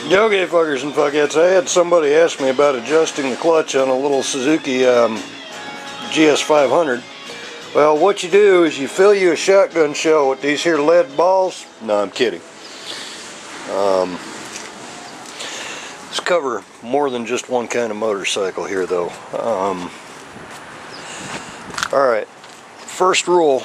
Okay, fuckers and fuckheads, I had somebody ask me about adjusting the clutch on a little Suzuki GS500. Well, what you do is you fill you a shotgun shell with these here lead balls. No, I'm kidding. Let's cover more than just one kind of motorcycle here, though. Alright, first rule.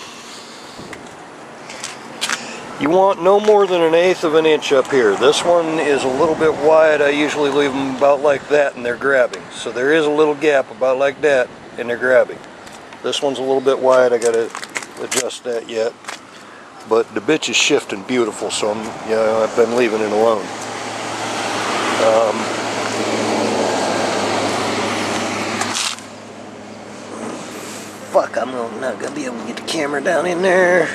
You want no more than 1/8 of an inch up here. This one is a little bit wide. I usually leave them about like that and they're grabbing. So there is a little gap about like that and they're grabbing. This one's a little bit wide. I gotta adjust that yet. But the bitch is shifting beautiful, so I've been leaving it alone. Fuck, I'm not gonna be able to get the camera down in there.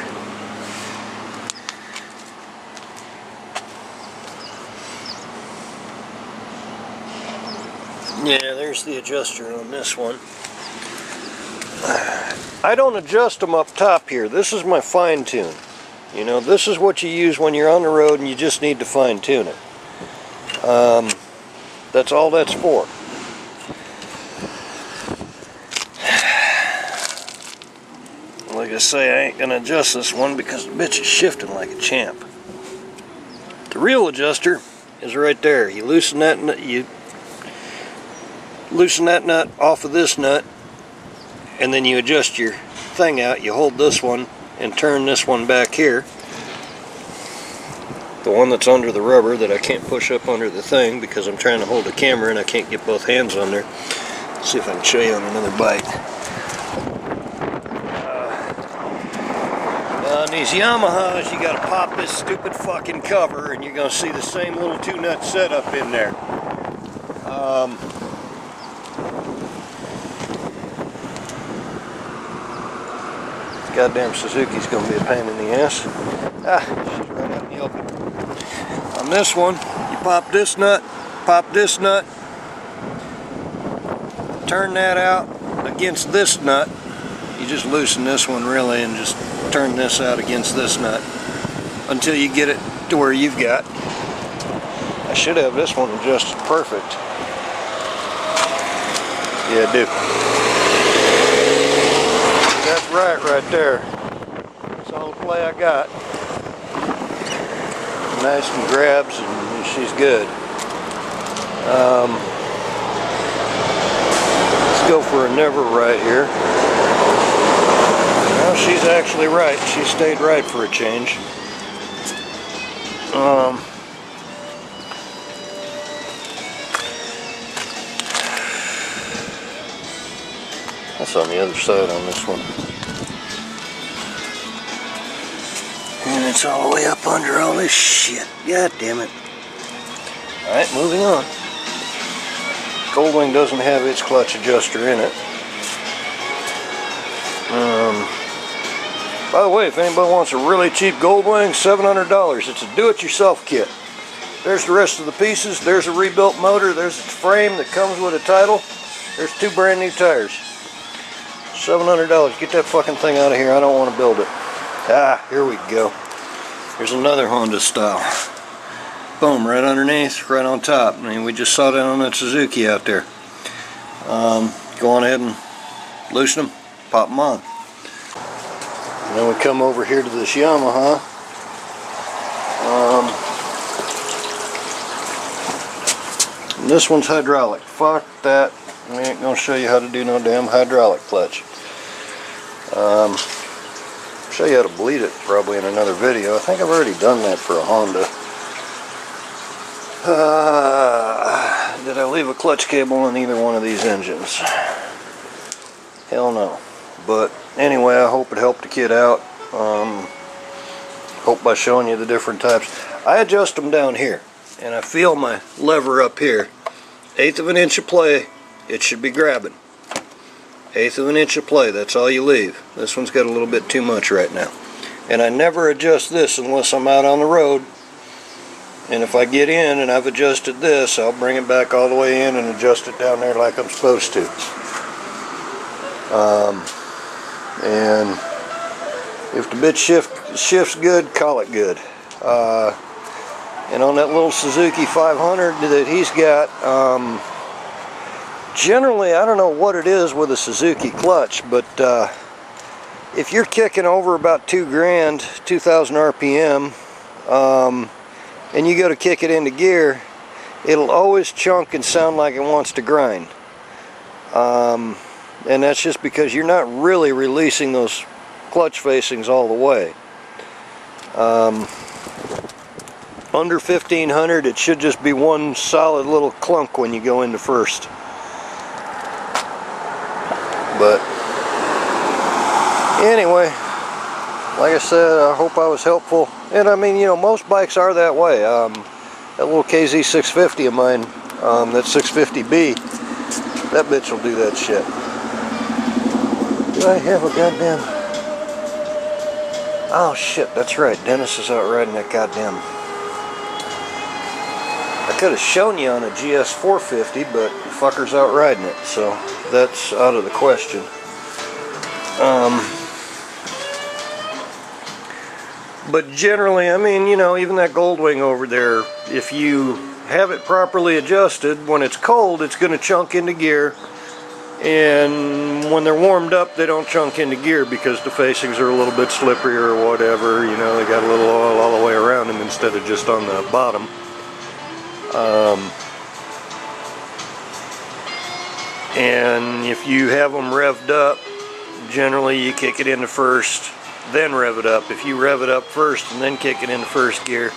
Yeah, there's the adjuster on this one. I don't adjust them up top here. This is my fine tune. You know, this is what you use when you're on the road and you just need to fine tune it. That's all that's for. Like I say, I ain't gonna adjust this one because the bitch is shifting like a champ. The real adjuster is right there. You loosen that nut, off of this nut, and then you adjust your thing out. You hold this one and turn this one back here, the one that's under the rubber that I can't push up under the thing because I'm trying to hold the camera and I can't get both hands on there. Let's see if I can show you on another bite. On these Yamahas, you gotta pop this stupid fucking cover and you're gonna see the same little 2-nut setup in there. Goddamn Suzuki's gonna be a pain in the ass. She's right out in the open. On this one, you pop this nut, turn that out against this nut. You just loosen this one really and just turn this out against this nut until you get it to where you've got. I should have this one adjusted perfect. Yeah, I do. That's right there. That's all the play I got. Nice and grabs and she's good. Let's go for a never right here. Well, she's actually right. She stayed right for a change. That's on the other side on this one. And it's all the way up under all this shit. God damn it. Alright, moving on. Goldwing doesn't have its clutch adjuster in it. By the way, if anybody wants a really cheap Goldwing, $700. It's a do-it-yourself kit. There's the rest of the pieces. There's a rebuilt motor. There's a frame that comes with a title. There's 2 brand new tires. $700. Get that fucking thing out of here. I don't want to build it. Here we go. Here's another Honda style. Boom, right underneath, right on top. I mean, we just saw that on that Suzuki out there. Go on ahead and loosen them, pop them on. And then we come over here to this Yamaha. And this one's hydraulic. Fuck that. We ain't gonna show you how to do no damn hydraulic clutch. Show you how to bleed it probably in another video. I think I've already done that for a Honda. Did I leave a clutch cable in either one of these engines? Hell no. But anyway, I hope it helped the kid out. Hope by showing you the different types. I adjust them down here and I feel my lever up here. 1/8 of an inch of play, it should be grabbing. 1/8 of an inch of play, that's all you leave. This one's got a little bit too much right now. And I never adjust this unless I'm out on the road. And if I get in and I've adjusted this, I'll bring it back all the way in and adjust it down there like I'm supposed to. And if the bitch shifts good, call it good. And on that little Suzuki 500 that he's got, generally, I don't know what it is with a Suzuki clutch, but if you're kicking over about 2 grand, 2,000 RPM, and you go to kick it into gear, it'll always chunk and sound like it wants to grind. And that's just because you're not really releasing those clutch facings all the way. Under 1500, it should just be one solid little clunk when you go into first. But anyway, like I said, I hope I was helpful. And I mean, you know, most bikes are that way. That little KZ 650 of mine, that 650B, that bitch will do that shit. Do I have a goddamn... Oh shit, that's right, Dennis is out riding that goddamn... I could have shown you on a GS 450, but the fucker's out riding it, so that's out of the question. But generally, I mean, you know, even that Goldwing over there, if you have it properly adjusted, when it's cold, it's going to chunk into gear. And when they're warmed up, they don't chunk into gear because the facings are a little bit slippery or whatever. You know, they got a little oil all the way around them instead of just on the bottom. And if you have them revved up, generally you kick it into first, then rev it up. If you rev it up first and then kick it into first gear,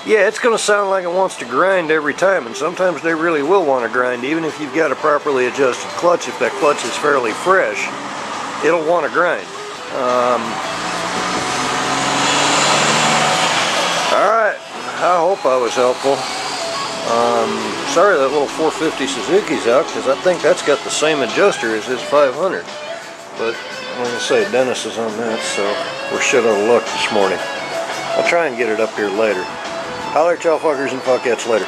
yeah, it's going to sound like it wants to grind every time, and sometimes they really will want to grind. Even if you've got a properly adjusted clutch, if that clutch is fairly fresh, it'll want to grind. Alright, I hope I was helpful. Sorry that little 450 Suzuki's out, because I think that's got the same adjuster as his 500. But, like I say, Dennis is on that, so we're shit out of luck this morning. I'll try and get it up here later. Holler at y'all fuckers and fuckettes later.